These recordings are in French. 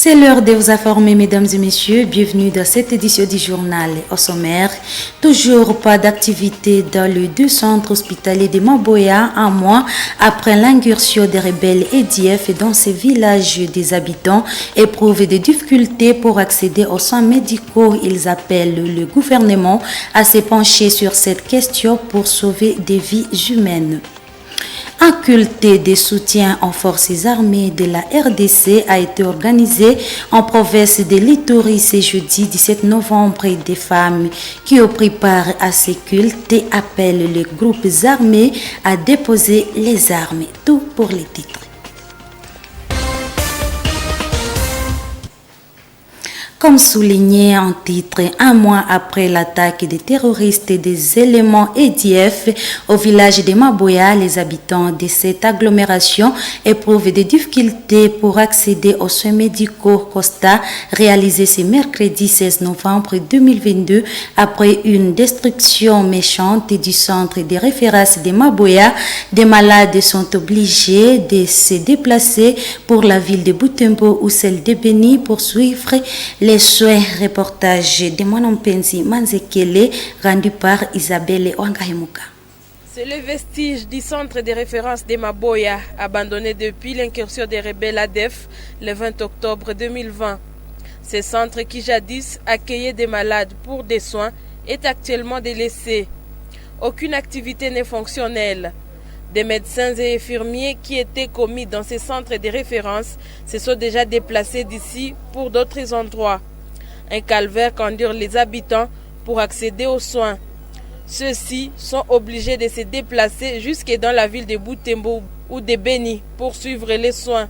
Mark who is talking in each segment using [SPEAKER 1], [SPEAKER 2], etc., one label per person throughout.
[SPEAKER 1] C'est l'heure de vous informer, mesdames et messieurs. Bienvenue dans cette édition du journal. Au sommaire, toujours pas d'activité dans les deux centres hospitaliers de Maboya, un mois après l'incursion des rebelles EDF dans ces villages des habitants éprouvent des difficultés pour accéder aux soins médicaux. Ils appellent le gouvernement à se pencher sur cette question pour sauver des vies humaines. Un culte de soutien aux forces armées de la RDC a été organisé en province de l'Ituri ce jeudi 17 novembre. Des femmes qui ont pris part à ce culte appellent les groupes armés à déposer les armes. Tout pour les titres. Comme souligné en titre, un mois après l'attaque des terroristes et des éléments EDF au village de Maboya, les habitants de cette agglomération éprouvent des difficultés pour accéder aux soins médicaux. Constat réalisé ce mercredi 16 novembre 2022 après une destruction méchante du centre de référence de Maboya. Des malades sont obligés de se déplacer pour la ville de Butembo ou celle de Beni pour suivre les soins. Reportage de Mwanampenzi Manzekele rendu par Isabelle Wangahemuka.
[SPEAKER 2] C'est le vestige du centre de référence de Maboya, abandonné depuis l'incursion des rebelles ADF le 20 octobre 2020. Ce centre qui jadis accueillait des malades pour des soins est actuellement délaissé. Aucune activité n'est fonctionnelle. Des médecins et infirmiers qui étaient commis dans ces centres de référence se sont déjà déplacés d'ici pour d'autres endroits. Un calvaire qu'endurent les habitants pour accéder aux soins. Ceux-ci sont obligés de se déplacer jusque dans la ville de Butembo ou de Beni pour suivre les soins.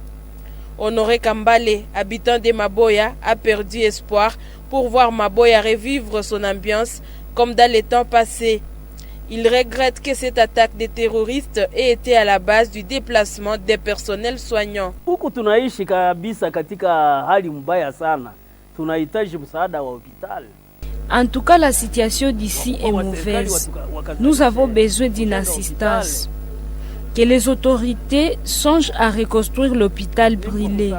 [SPEAKER 2] Honoré Kambale, habitant de Maboya, a perdu espoir pour voir Maboya revivre son ambiance comme dans les temps passés. Il regrette que cette attaque des terroristes ait été à la base du déplacement des personnels soignants.
[SPEAKER 3] Huku tunaishi kabisa katika hali mbaya sana. Tunahitaji msaada wa hospitali.
[SPEAKER 4] En tout cas, la situation d'ici est mauvaise. Nous avons besoin d'une assistance. Que les autorités songent à reconstruire l'hôpital brûlé.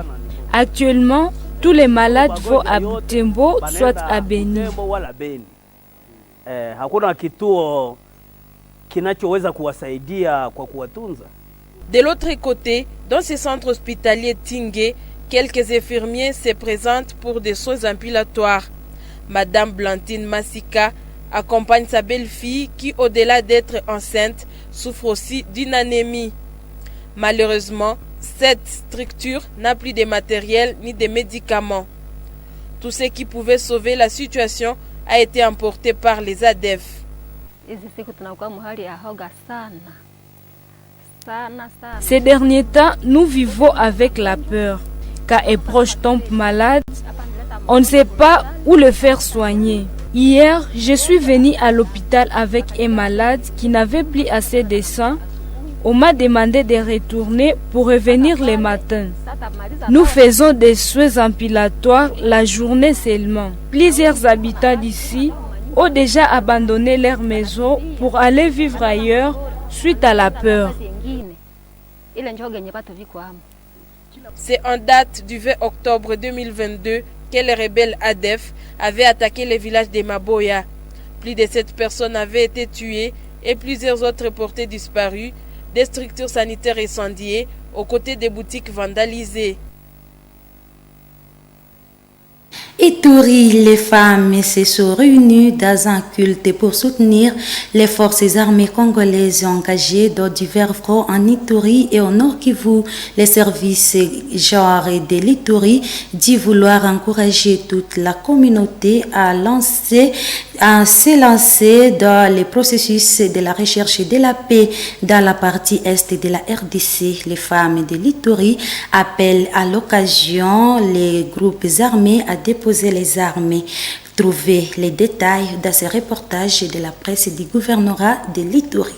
[SPEAKER 4] Actuellement, tous les malades vont à Butembo, soit à Beni.
[SPEAKER 3] Hakuna kituo kinachoweza kuwasaidia kwa kuwatunza.
[SPEAKER 2] De l'autre côté, dans ce centre hospitalier Tingé, quelques infirmiers se présentent pour des soins ambulatoires. Madame Blantine Massika accompagne sa belle-fille qui, au-delà d'être enceinte, souffre aussi d'une anémie. Malheureusement, cette structure n'a plus de matériel ni de médicaments. Tout ce qui pouvait sauver la situation a été emporté par les ADF.
[SPEAKER 4] Ces derniers temps, nous vivons avec la peur. Quand un proche tombe malade, on ne sait pas où le faire soigner. Hier, je suis venue à l'hôpital avec un malade qui n'avait plus assez de sang. On m'a demandé de retourner pour revenir le matin. Nous faisons des soins ambulatoires la journée seulement. Plusieurs habitants d'ici ont déjà abandonné leur maison pour aller vivre ailleurs suite à la peur.
[SPEAKER 2] C'est en date du 20 octobre 2022 que les rebelles ADF avaient attaqué le village de Maboya. Plus de 7 personnes avaient été tuées et plusieurs autres portées disparues, des structures sanitaires incendiées aux côtés des boutiques vandalisées.
[SPEAKER 1] Ituri, les femmes se sont réunies dans un culte pour soutenir les forces armées congolaises engagées dans divers fronts en Ituri et au Nord Kivu. Les services genre de l'Ituri dit vouloir encourager toute la communauté à se lancer dans le processus de la recherche de la paix dans la partie est de la RDC. Les femmes de l'Ituri appellent à l'occasion les groupes armés à déposer les armes. Trouvez les détails dans ce reportage de la presse du gouvernorat de l'Ituri.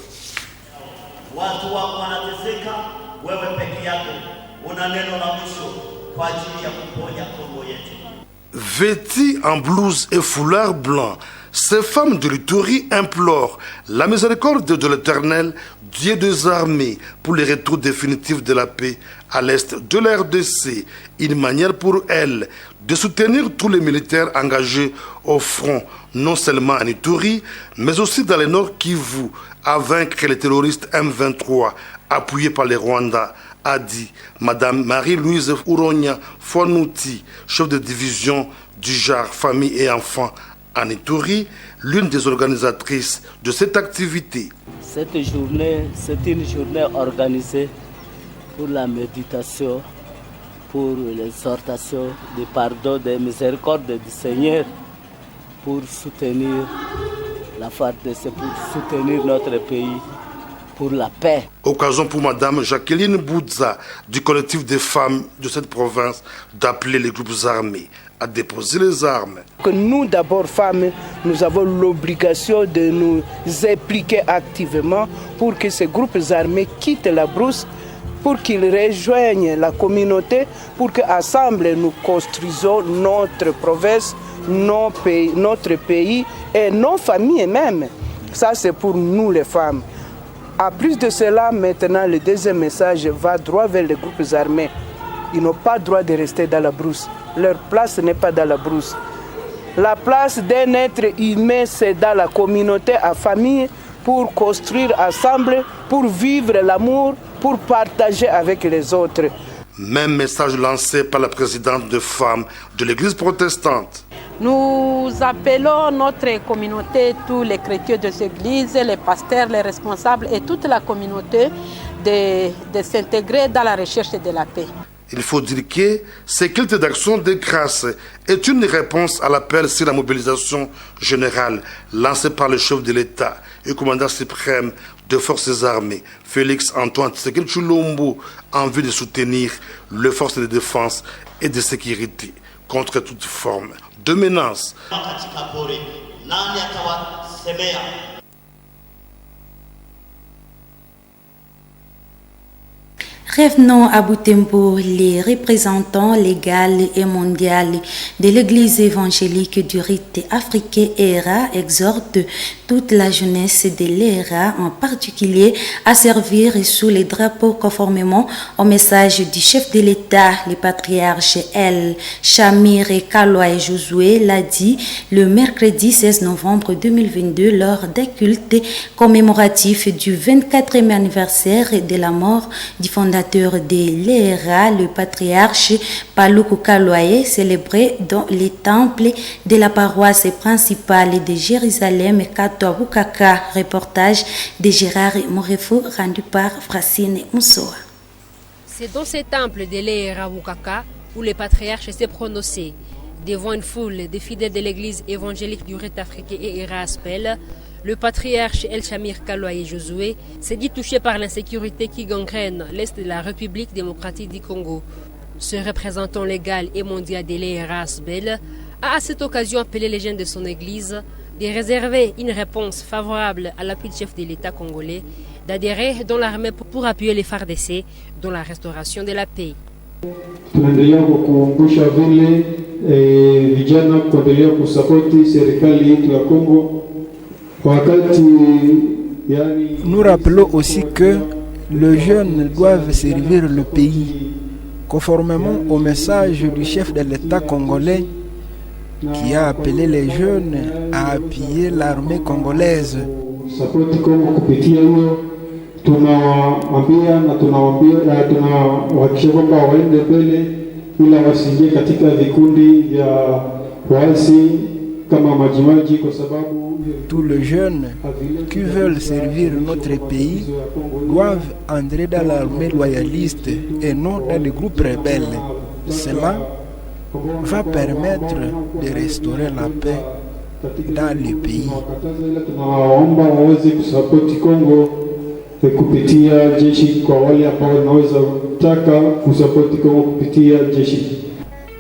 [SPEAKER 5] Vêtis en blouse et foulard blanc, Ces femmes de l'Ituri implorent la miséricorde de l'Éternel, Dieu des armées, pour le retour définitif de la paix à l'est de la RDC, une manière pour elles de soutenir tous les militaires engagés au front, non seulement en Ituri, mais aussi dans le Nord Kivu, à vaincre les terroristes M23, appuyés par les Rwandais, a dit Madame Marie-Louise Ouronia Fonouti, chef de division du JAR Famille et Enfants en Ituri, l'une des organisatrices de cette activité.
[SPEAKER 3] Cette journée, c'est une journée organisée pour la méditation, pour l'exhortation du pardon, des miséricordes du Seigneur, pour soutenir la FARDC, pour soutenir notre pays, pour la paix.
[SPEAKER 5] Occasion pour Madame Jacqueline Boudza du collectif des femmes de cette province d'appeler les groupes armés à déposer les armes.
[SPEAKER 6] Que nous, d'abord femmes, nous avons l'obligation de nous impliquer activement pour que ces groupes armés quittent la brousse, pour qu'ils rejoignent la communauté, pour qu'ensemble nous construisons notre province, notre pays et nos familles même. Ça, c'est pour nous les femmes. À plus de cela, maintenant, le deuxième message va droit vers les groupes armés. Ils n'ont pas le droit de rester dans la brousse. Leur place n'est pas dans la brousse. La place d'un être humain, c'est dans la communauté, à famille, pour construire ensemble, pour vivre l'amour, pour partager avec les autres.
[SPEAKER 5] Même message lancé par la présidente de femmes de l'Église protestante.
[SPEAKER 7] Nous appelons notre communauté, tous les chrétiens de cette église, les pasteurs, les responsables et toute la communauté de s'intégrer dans la recherche de la paix.
[SPEAKER 5] Il faut dire que ce culte d'action de grâce est une réponse à l'appel sur la mobilisation générale lancée par le chef de l'État et commandant suprême de forces armées, Félix Antoine Tshisekedi Tshilombo, en vue de soutenir les forces de défense et de sécurité contre toute forme de menace.
[SPEAKER 1] Revenons à Butembo, les représentants légaux et mondiaux de l'Église évangélique du rite africain ERA exhortent toute la jeunesse de l'ERA, en particulier, à servir sous les drapeaux conformément au message du chef de l'État, le patriarche El Shamir Kaloaye Josué, l'a dit le mercredi 16 novembre 2022 lors d'un culte commémoratif du 24e anniversaire de la mort du fondateur de l'ERA, le patriarche Paluku Kaloaye, célébré dans les temples de la paroisse principale de Jérusalem, Kato Bukaka. Reportage de Gérard Morefo rendu par Francine Moussoa.
[SPEAKER 8] C'est dans ces temples de l'ERA Bukaka où le patriarche s'est prononcé devant une foule de fidèles de l'église évangélique du rite africain ERA Aspel. Le patriarche El Shamir Kaloaye Josué s'est dit touché par l'insécurité qui gangrène l'Est de la République démocratique du Congo. Ce représentant légal et mondial de l'ERA Aspel a à cette occasion appelé les jeunes de son église de réserver une réponse favorable à l'appui du chef de l'État congolais, d'adhérer dans l'armée pour appuyer les FARDC dans la restauration de la paix.
[SPEAKER 9] Tunaendelea kukumbusha vile vijana kuendelea kusapoti serikali yetu ya Kongo.
[SPEAKER 10] Nous rappelons aussi que les jeunes doivent servir le pays, conformément au message du chef de l'État congolais qui a appelé les jeunes à appuyer l'armée congolaise.
[SPEAKER 9] Tunawaambia na tunawahakikisha kwamba waende mbele ila wasiingie katika vikundi vya waasi kama majimaji kwa sababu
[SPEAKER 10] tous les jeunes qui veulent servir notre pays doivent entrer dans l'armée loyaliste et non dans les groupes rebelles. Cela va permettre de restaurer la paix dans le pays.
[SPEAKER 9] Tunawaomba waweze kusapoti Kongo kupitia jeshi kwa wale ambao wanaweza kutaka kusapoti Kongo kupitia jeshi.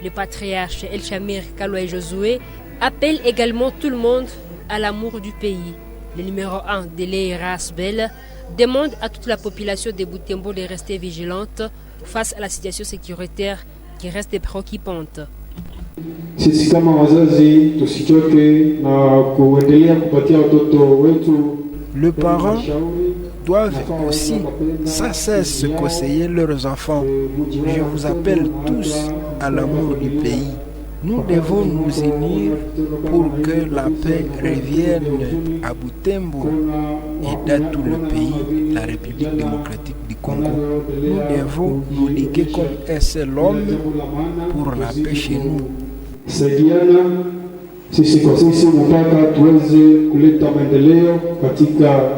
[SPEAKER 8] Le patriarche El Shamir Kaloaye Josué appelle également tout le monde à l'amour du pays. Le numéro 1 de l'ERA Aspel demande à toute la population de Butembo de rester vigilante face à la situation sécuritaire qui reste préoccupante.
[SPEAKER 9] Sisi kama wazazi tusichoke na kuendelea kupatia watoto wetu.
[SPEAKER 10] Les parents doivent aussi sans cesse conseiller leurs enfants. Je vous appelle tous à l'amour du pays. Nous devons nous unir pour que la paix revienne à Butembo et dans tout le pays, la République démocratique du Congo. Nous devons nous liguer comme un seul homme pour la paix chez nous.
[SPEAKER 9] Sisi kwa sisi mpaka tuweze kuleta maendeleo katika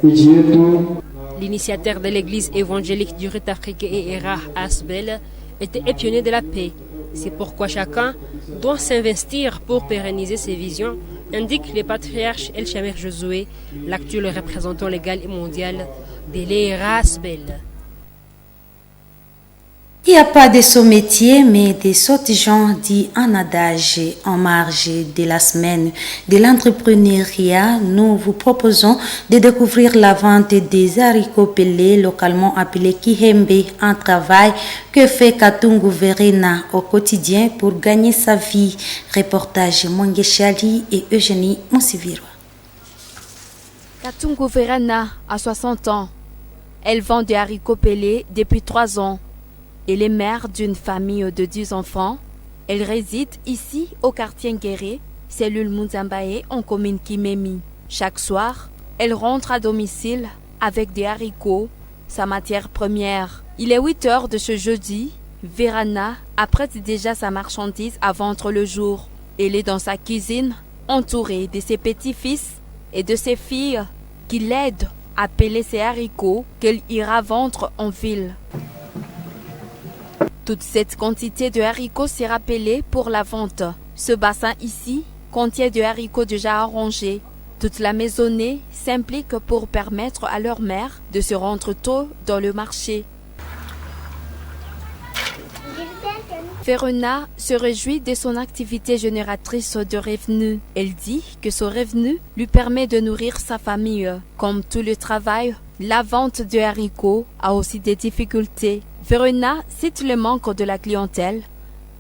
[SPEAKER 9] nchi yetu.
[SPEAKER 8] L'initiateur de l'église évangélique du rite africain et ERA Asbel était un pionnier de la paix. C'est pourquoi chacun doit s'investir pour pérenniser ses visions, indique le patriarche El Chamer Josué, l'actuel représentant légal et mondial de l'ERA Asbel.
[SPEAKER 1] Il n'y a pas de sous-métier, mais des sorties dits en adage en marge de la semaine de l'entrepreneuriat. Nous vous proposons de découvrir la vente des haricots pelés, localement appelés Kihembe, un travail que fait Katungu Verena au quotidien pour gagner sa vie. Reportage Mwenge Chali et Eugénie Monsiviro.
[SPEAKER 11] Katungu Verena a 60 ans. Elle vend des haricots pelés depuis 3 ans. Elle est mère d'une famille de 10 enfants. Elle réside ici au quartier Nguéré, cellule Munzambaye en commune Kimemi. Chaque soir, elle rentre à domicile avec des haricots, sa matière première. Il est 8 heures de ce jeudi. Verena apprête déjà sa marchandise à vendre le jour. Elle est dans sa cuisine, entourée de ses petits-fils et de ses filles qui l'aident à peler ses haricots qu'elle ira vendre en ville. Toute cette quantité de haricots sera pelée pour la vente. Ce bassin ici contient de haricots déjà arrangés. Toute la maisonnée s'implique pour permettre à leur mère de se rendre tôt dans le marché. Verena se réjouit de son activité génératrice de revenus. Elle dit que ce revenu lui permet de nourrir sa famille. Comme tout le travail, la vente de haricots a aussi des difficultés. Verena cite le manque de la clientèle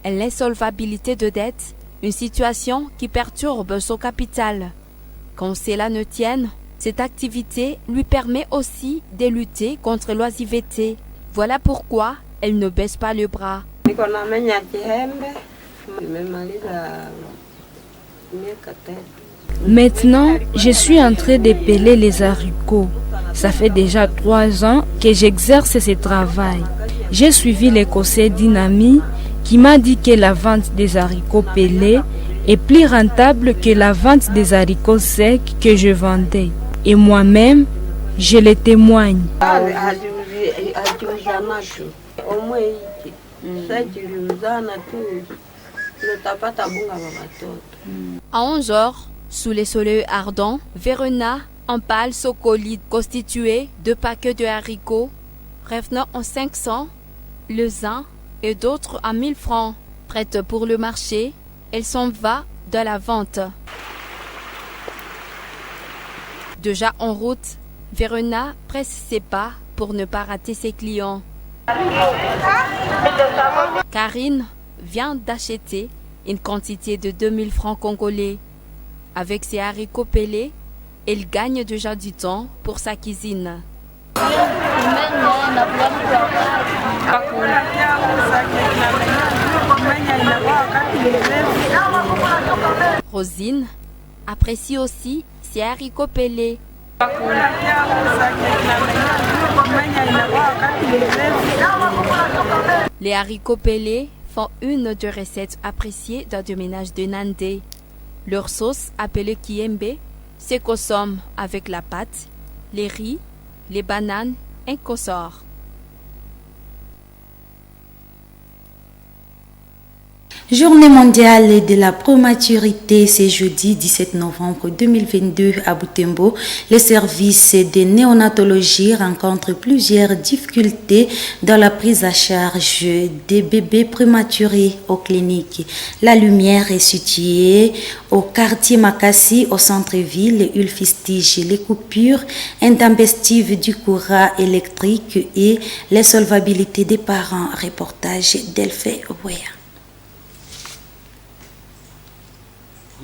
[SPEAKER 11] et l'insolvabilité de dette, une situation qui perturbe son capital. Quand cela ne tienne, cette activité lui permet aussi de lutter contre l'oisiveté. Voilà pourquoi elle ne baisse pas le bras.
[SPEAKER 4] Maintenant, je suis en train de peler les haricots. Ça fait déjà 3 ans que j'exerce ce travail. J'ai suivi les conseils d'une amie qui m'a dit que la vente des haricots pelés est plus rentable que la vente des haricots secs que je vendais. Et moi-même, je le témoigne.
[SPEAKER 11] À 11 heures, sous les soleils ardents, Verena empale son colis constitué de paquets de haricots, revenant en 500, les uns et d'autres à 1000 francs. Prête pour le marché, elle s'en va de la vente. Déjà en route, Verena presse ses pas pour ne pas rater ses clients. Karine vient d'acheter une quantité de 2000 francs congolais. Avec ses haricots pelés, elle gagne déjà du temps pour sa cuisine. Rosine apprécie aussi ses haricots pelés. Les haricots pelés font une des recettes appréciées dans le ménage de Nandé. Leur sauce, appelée Kihembe, se consomme avec la pâte, les riz, les bananes et consorts.
[SPEAKER 1] Journée mondiale de la prématurité, c'est jeudi 17 novembre 2022 à Butembo. Les services de néonatologie rencontrent plusieurs difficultés dans la prise à charge des bébés prématurés aux cliniques. La Lumière est située au quartier Makassi, au centre-ville. Il fustige les coupures intempestives du courant électrique et l'insolvabilité des parents. Reportage d'Elfé Ouéa.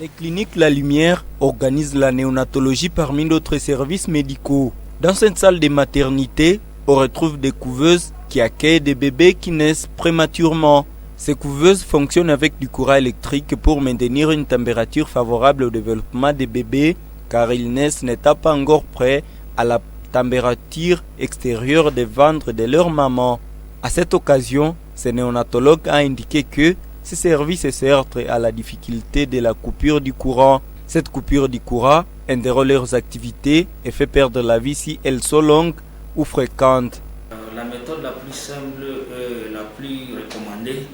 [SPEAKER 12] Les cliniques La Lumière organisent la néonatologie parmi d'autres services médicaux. Dans cette salle de maternité, on retrouve des couveuses qui accueillent des bébés qui naissent prématurément. Ces couveuses fonctionnent avec du courant électrique pour maintenir une température favorable au développement des bébés car ils naissent n'étant pas encore prêts à la température extérieure des ventres de leur maman. À cette occasion, ce néonatologue a indiqué que ce service se heurte à la difficulté de la coupure du courant. Cette coupure du courant interrompt leurs activités et fait perdre la vie si elles sont longues ou fréquentes.
[SPEAKER 13] La méthode la plus simple et la plus recommandée,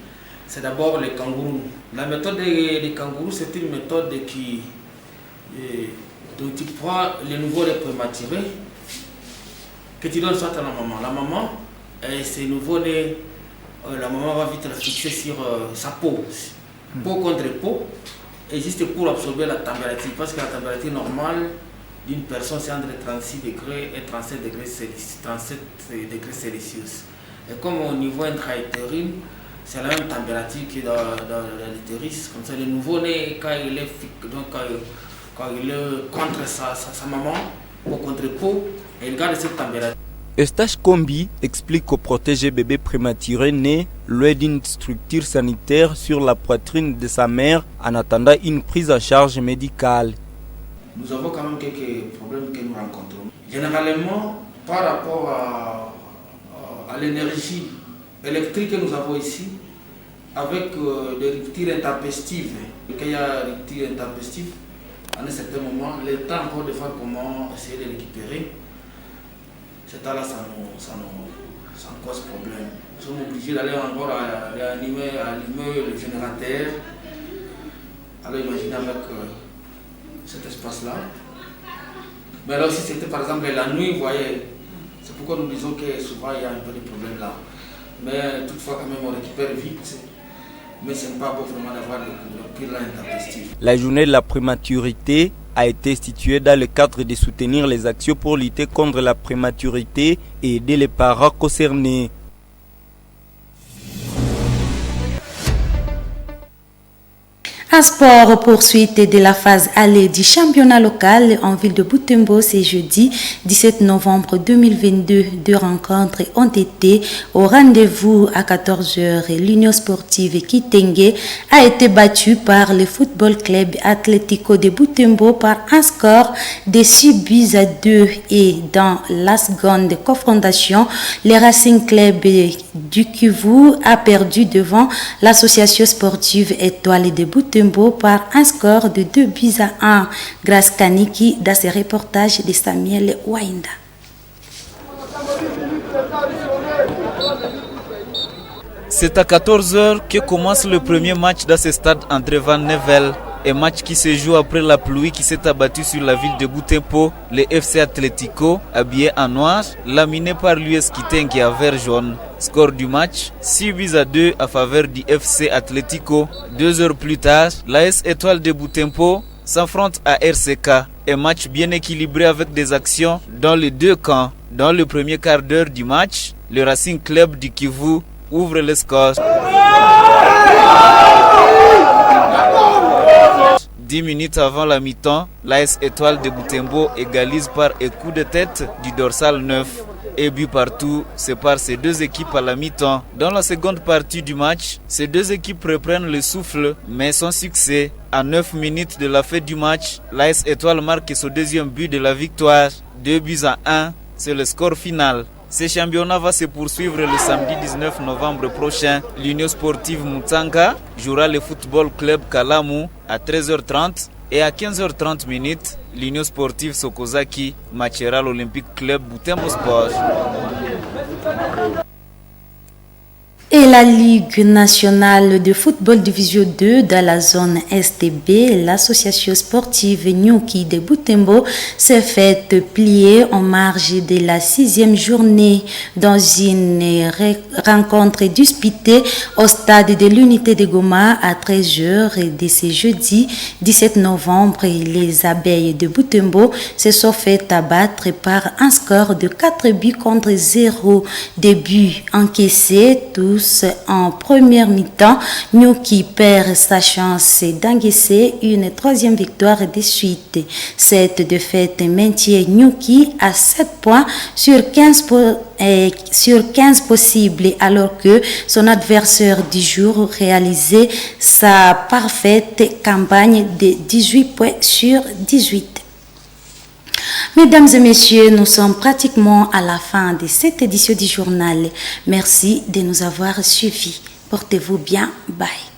[SPEAKER 13] c'est d'abord les kangourous. La méthode des kangourous, c'est une méthode qui tu prends les nouveau-nés prématurés, que tu donnes soit à la maman. La maman, ces nouveau-nés, la maman va vite la fixer sur sa peau, peau contre peau, et juste pour absorber la température, parce que la température normale d'une personne c'est entre 36 degrés et 37 degrés Celsius. Et comme au niveau intra-utérine, c'est la même température que dans l'utérus. Comme ça, le nouveau-né, quand il est contre sa maman, peau contre peau, et il garde cette température.
[SPEAKER 12] Eustache Kombi explique qu'au protégé bébé prématuré né loin d'une structure sanitaire sur la poitrine de sa mère en attendant une prise en charge médicale.
[SPEAKER 13] Nous avons quand même quelques problèmes que nous rencontrons. Généralement, par rapport à l'énergie électrique que nous avons ici, avec des ruptures intempestives, quand il y a des ruptures intempestives, à un certain moment, le temps encore de voir comment essayer de récupérer, c'est là ça nous cause problème. Nous sommes obligés d'aller encore allumer le générateur. Alors imaginez avec cet espace-là. Mais alors si c'était par exemple la nuit, vous voyez, c'est pourquoi nous disons que souvent il y a un peu de problème là. Mais toutefois quand même on récupère vite. Mais ce n'est pas bon vraiment d'avoir le pire intempestif.
[SPEAKER 12] La journée de la prématurité a été instituée dans le cadre de soutenir les actions pour lutter contre la prématurité et aider les parents concernés.
[SPEAKER 1] Un sport poursuite de la phase allée du championnat local en ville de Butembo ce jeudi 17 novembre 2022. Deux rencontres ont été au rendez-vous à 14h. L'Union sportive Kitenge a été battue par le football club Atlético de Butembo par un score de 6-2 et dans la seconde confrontation, le Racing Club du Kivu a perdu devant l'association sportive Étoile de Butembo par un score de 2-1 grâce Kaniki dans ce reportage de Samuel Wainda.
[SPEAKER 14] C'est à 14h que commence le premier match dans ce stade André Van Nevel. Un match qui se joue après la pluie qui s'est abattue sur la ville de Butembo. Le FC Atlético, habillé en noir, laminé par l'US Kitenge à vert jaune. Score du match, 6-2 à faveur du FC Atlético. 2 heures plus tard, l'AS Étoile de Butembo s'affronte à RCK. Un match bien équilibré avec des actions dans les deux camps. Dans le premier quart d'heure du match, le Racing Club du Kivu ouvre le score. 10 minutes avant la mi-temps, l'AS Étoile de Butembo égalise par un coup de tête du dorsal 9. Et but partout sépare ces deux équipes à la mi-temps. Dans la seconde partie du match, ces deux équipes reprennent le souffle, mais sans succès. À 9 minutes de la fin du match, l'AS Étoile marque son deuxième but de la victoire. 2-1, c'est le score final. Ce championnat va se poursuivre le samedi 19 novembre prochain. L'Union sportive Mutanga jouera le football club Kalamu à 13h30 et à 15h30 minutes, l'Union sportive Sokozaki matchera l'Olympique club Butembo Sport.
[SPEAKER 1] Et la Ligue nationale de football division 2 dans la zone STB, l'association sportive Nyuki de Butembo s'est faite plier en marge de la 6e journée dans une rencontre disputée au stade de l'unité de Goma à 13h de ce jeudi 17 novembre. Les abeilles de Butembo Butembo se sont fait abattre par un score de 4 buts contre 0. Des buts encaissés tous en première mi-temps. Nyuki perd sa chance d'encaisser une troisième victoire de suite. Cette défaite maintient Nyuki à 7 points sur 15 possibles, alors que son adversaire du jour réalisait sa parfaite campagne de 18 points sur 18. Mesdames et messieurs, nous sommes pratiquement à la fin de cette édition du journal. Merci de nous avoir suivis. Portez-vous bien. Bye.